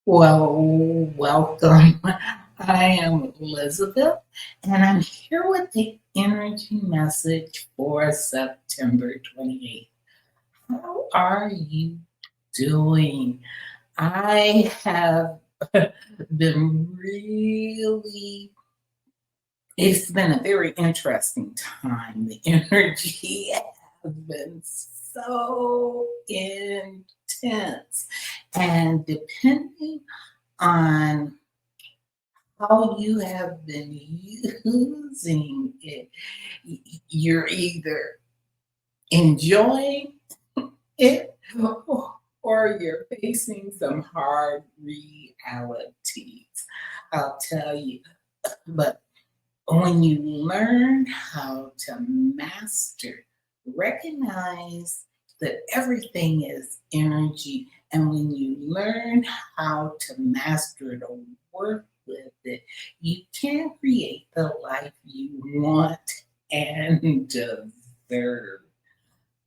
Well, welcome. I am Elizabeth, and I'm here with the energy message for September 28th. How are you doing? I have been really, it's been a very interesting time. The energy has been so intense, and depending on how you have been using it, you're either enjoying it or you're facing some hard realities. I'll tell you. But when you learn how to master, recognize that everything is energy, and when you learn how to master it or work with it, you can create the life you want and deserve.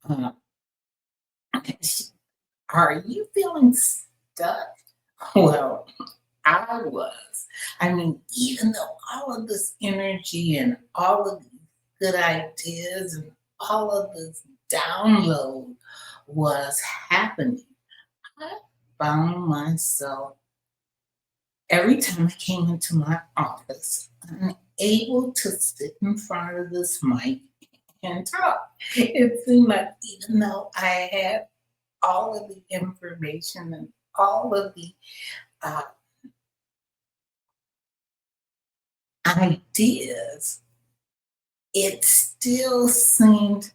Uh, are you feeling stuck? Well, I was. I mean, even though all of this energy and all of these good ideas and all of this download was happening, I found myself every time I came into my office, unable to sit in front of this mic and talk. It seemed like even though I had all of the information and all of the uh, ideas, it still seemed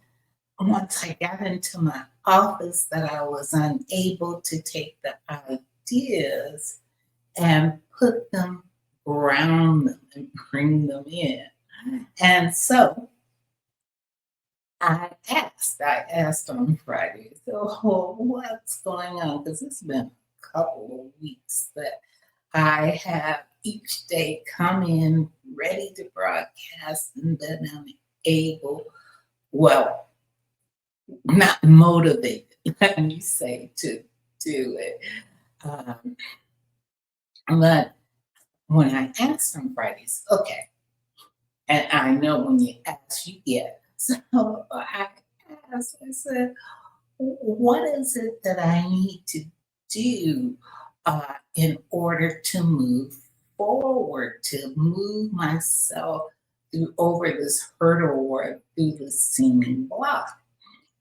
once I got into my office that I was unable to take the ideas and put them, ground them, and bring them in. And so I asked on Friday, so what's going on? Because it's been a couple of weeks that I have each day come in ready to broadcast, and then I'm able, well, not motivated, let me say, to do it. Um, but when I asked on Fridays, okay, and I know when you ask, you get. So I asked, I said, what is it that I need to do in order to move forward, to move myself through over this hurdle or through this seeming block?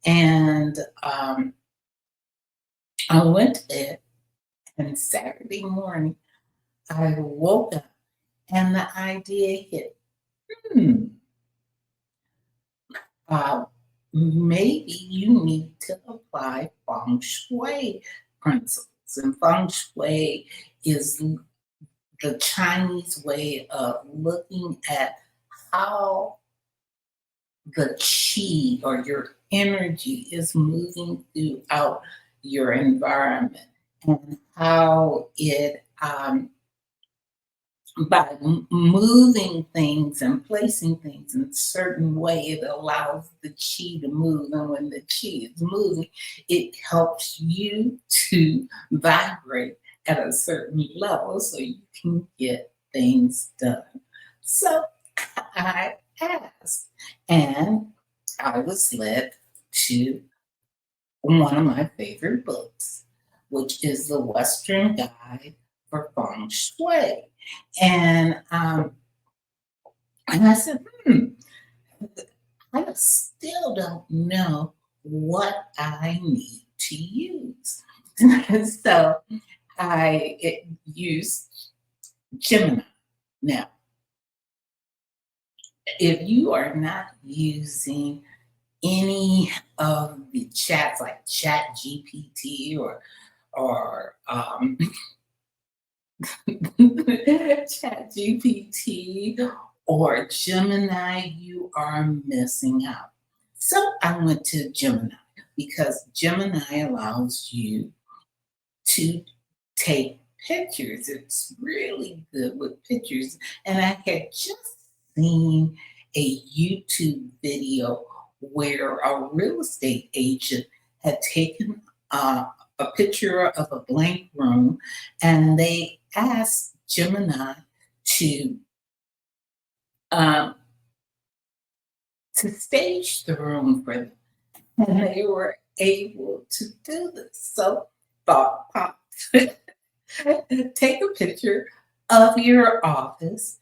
And I went to it, and Saturday morning, I woke up and the idea hit. Hmm, uh, maybe you need to apply Feng Shui principles. And Feng Shui is the Chinese way of looking at how the chi or your energy is moving throughout your environment, and how it by moving things and placing things in a certain way, it allows the chi to move. And when the chi is moving, it helps you to vibrate at a certain level so you can get things done. So I asked, and I was led to one of my favorite books, which is The Western Guide for Feng Shui. And and I said, I still don't know what I need to use. So used Gemini. Now, if you are not using any of the chats like Chat GPT or Chat GPT or Gemini, you are missing out. So I went to Gemini because Gemini allows you to take pictures. It's really good with pictures. And I had just seen a YouTube video where a real estate agent had taken a picture of a blank room, and they asked Gemini to um, stage the room for them, and they were able to do this. So thought popped. Take a picture of your office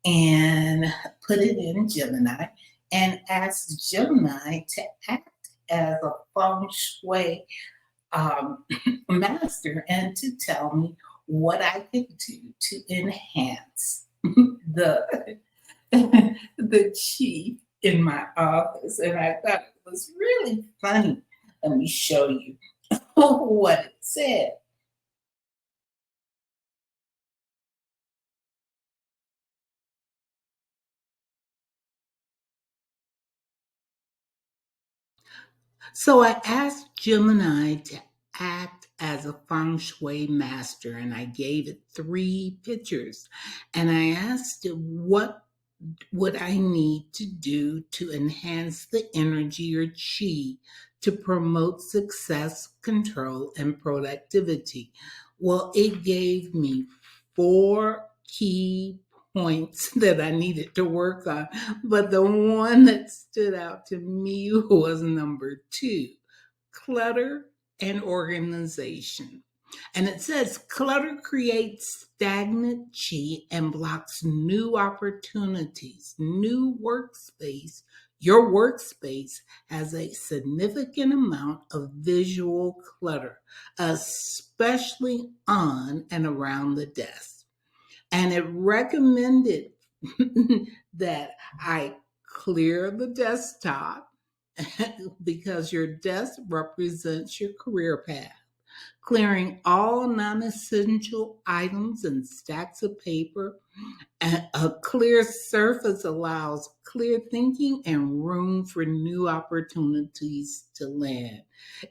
and put it in Gemini and ask Gemini to act as a feng shui master and to tell me what I could do to enhance the the chi in my office. And I thought it was really funny. Let me show you what it said. So I asked Gemini to act as a feng shui master, and I gave it three pictures. And I asked it what would I need to do to enhance the energy or chi to promote success, control, and productivity. Well, it gave me four key points that I needed to work on, but the one that stood out to me was number two: clutter and organization. And it says clutter creates stagnant chi and blocks new opportunities. Your workspace has a significant amount of visual clutter, especially on and around the desk. And it recommended that I clear the desktop because your desk represents your career path. Clearing all non essential items and stacks of paper. A clear surface allows clear thinking and room for new opportunities to land.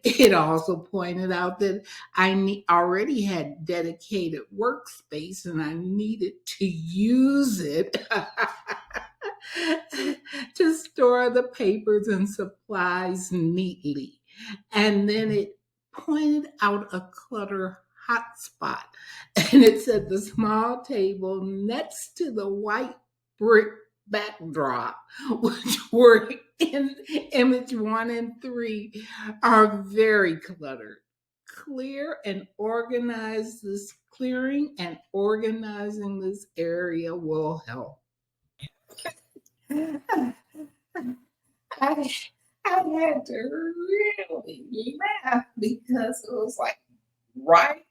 It also pointed out that already had dedicated workspace and I needed to use it to store the papers and supplies neatly. And then it pointed out a clutter hotspot. And it said the small table next to the white brick backdrop, which were in image one and three, are very cluttered. Clearing and organizing this area will help. I, I had to really laugh because it was like right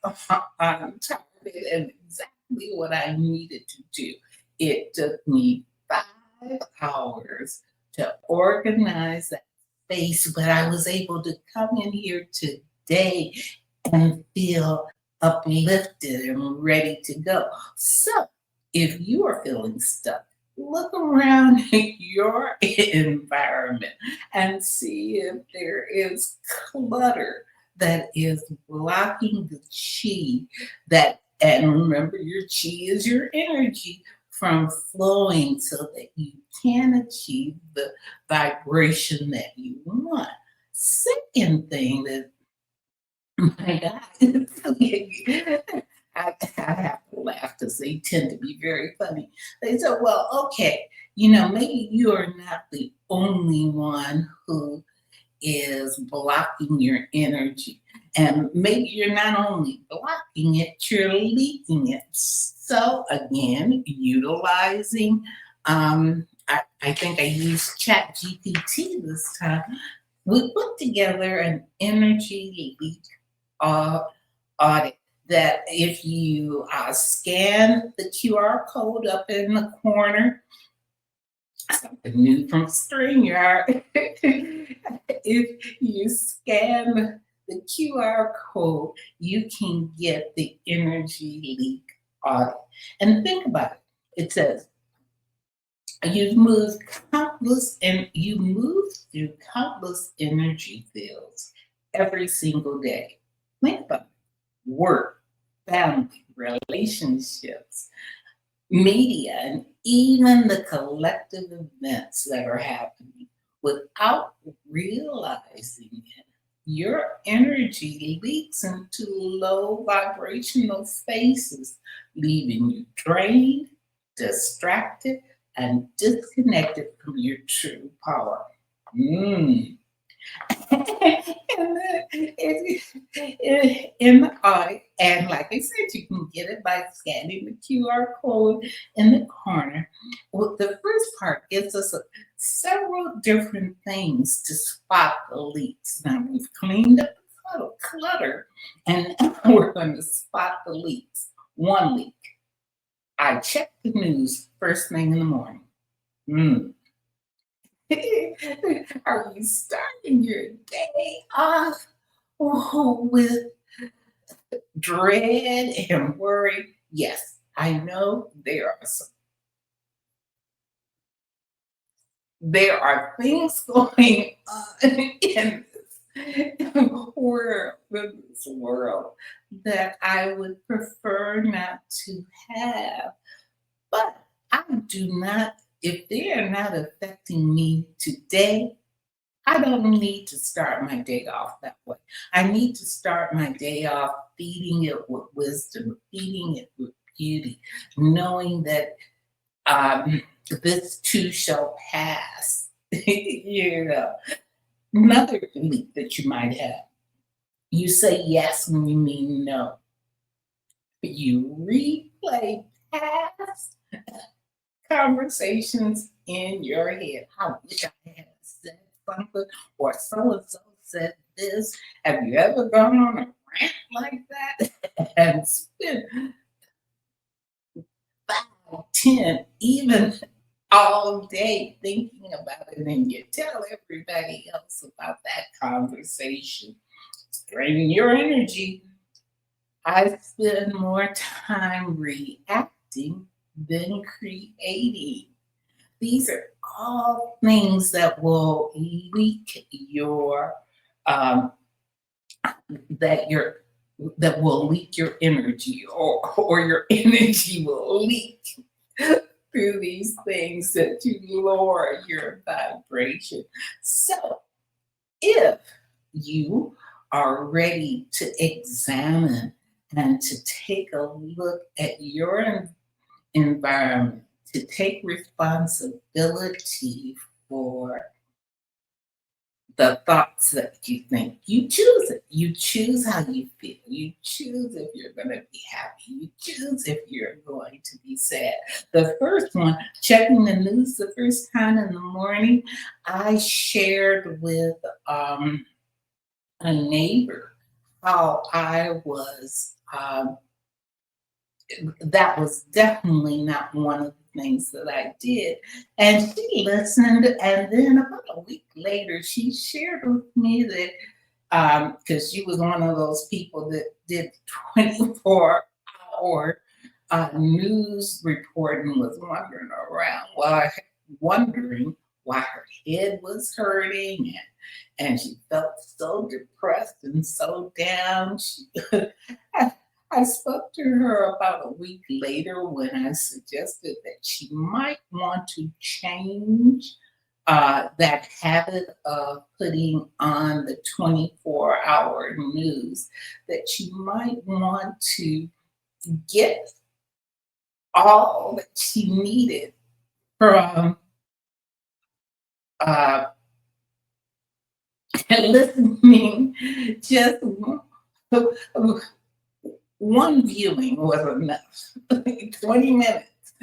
on top of it and exactly what I needed to do. It took me 5 hours to organize that space, but I was able to come in here today and feel uplifted and ready to go. So if you are feeling stuck, look around your environment and see if there is clutter that is blocking the chi and remember your chi is your energy from flowing so that you can achieve the vibration that you want. Second thing that my God, I have to laugh because they tend to be very funny. They said, well, okay, maybe you are not the only one who is blocking your energy. And maybe you're not only blocking it, you're leaking it. So again, utilizing, I think I used Chat GPT this time. We put together an energy leak audit that if you scan the QR code up in the corner, something new from StreamYard. If you scan the QR code, you can get the energy leak audit. And think about it. It says you've moved you move through countless energy fields every single day. Think about it. Work, family, relationships, media, and even the collective events that are happening without realizing it. your energy leaks into low vibrational spaces, leaving you drained, distracted, and disconnected from your true power. Mm. And then in the audit, and like I said, you can get it by scanning the QR code in the corner. Well, the first part gives us several different things to spot the leaks. Now we've cleaned up the clutter, and we're going to spot the leaks. One leak. I check the news first thing in the morning. Hmm. Are you starting your day off with dread and worry? Yes, I know there are things going on in this world that I would prefer not to have. But I do not, if they are not affecting me today, I don't need to start my day off that way. I need to start my day off feeding it with wisdom, feeding it with beauty, knowing that this too shall pass. You know, another belief that you might have. You say yes when you mean no. You replay past conversations in your head. I wish I had said something, or so and so said this. Have you ever gone on a rant like that and spent 5, 10, even all day thinking about it, and you tell everybody else about that conversation? It's draining your energy. I spend more time reacting than creating. These are all things that will leak your um, that your that will leak your energy, or your energy will leak through these things that you lower your vibration. So if you are ready to examine and to take a look at your environment, to take responsibility for the thoughts that you think. You choose it. You choose how you feel. You choose if you're going to be happy. You choose if you're going to be sad. The first one, checking the news the first time in the morning, I shared with a neighbor how I was. That was definitely not one of the things that I did. And she listened, and then about a week later, she shared with me that because she was one of those people that did 24-hour news reporting, was wondering why her head was hurting, and she felt so depressed and so down. I spoke to her about a week later when I suggested that she might want to change that habit of putting on the 24-hour news, that she might want to get all that she needed from uh, listening. Just one viewing was enough. 20 minutes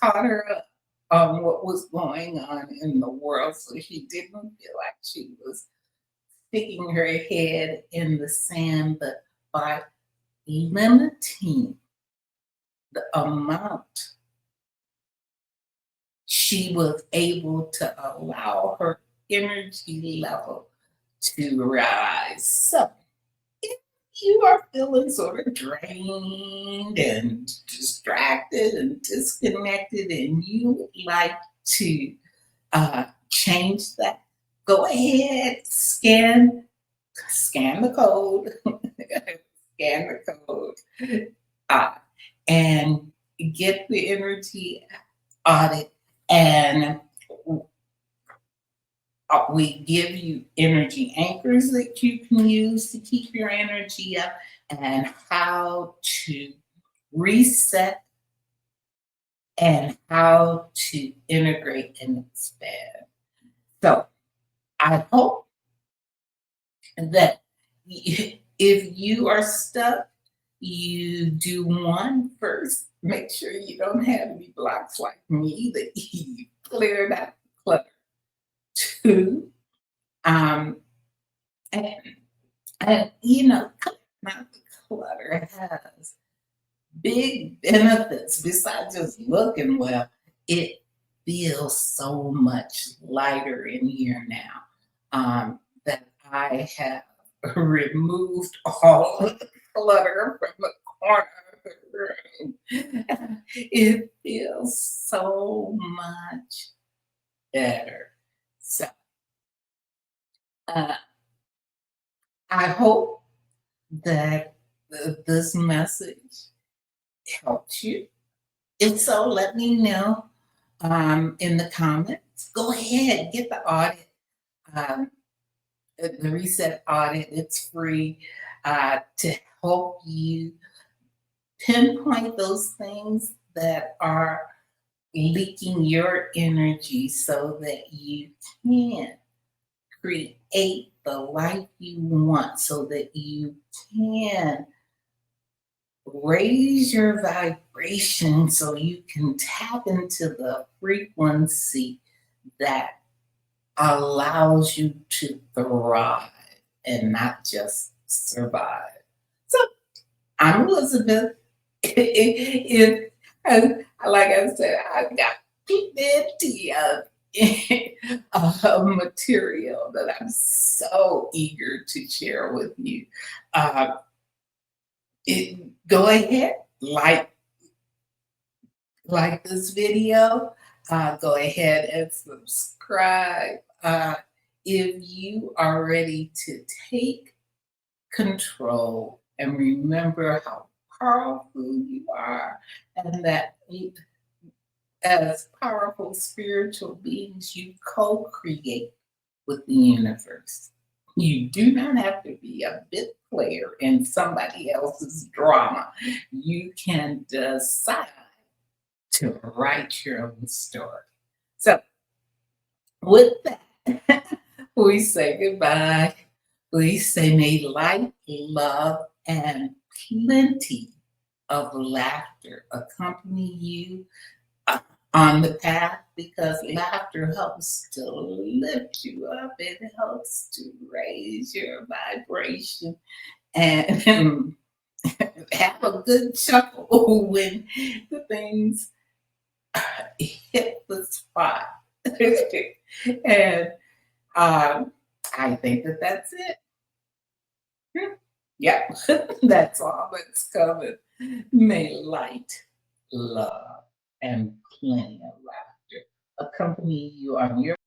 caught her up on what was going on in the world, so she didn't feel like she was sticking her head in the sand. But by limiting the amount, she was able to allow her energy level to rise. So if you are feeling sort of drained and distracted and disconnected, and you would like to change that, go ahead, scan the code, scan the code, uh, and get the energy audit, and We give you energy anchors that you can use to keep your energy up and how to reset and how to integrate and expand. So I hope that if you are stuck, you do one first. Make sure you don't have any blocks like me that you cleared out the clutter. Two, um, and, clearing out the clutter has big benefits besides just looking well. It feels so much lighter in here now that I have removed all of the clutter from the corner of the room. It feels so much better. So uh, I hope that this message helped you. If so, let me know in the comments. Go ahead, get the audit, um, the reset audit. It's free to help you pinpoint those things that are leaking your energy so that you can create the life you want, so that you can raise your vibration so you can tap into the frequency that allows you to thrive and not just survive. So I'm Elizabeth. if, like I said, I've got plenty of material that I'm so eager to share with you. Uh, Go ahead, like this video. Go ahead and subscribe. If you are ready to take control and remember how powerful you are, and that as powerful spiritual beings, you co create with the universe. You do not have to be a bit player in somebody else's drama. You can decide to write your own story. So, with that, we say goodbye. We say may light, love, and plenty of laughter accompany you on the path, because laughter helps to lift you up. It helps to raise your vibration and have a good chuckle when the things hit the spot. And I think that that's it. Yep, that's all that's coming. May light, love, and plenty of laughter accompany you on your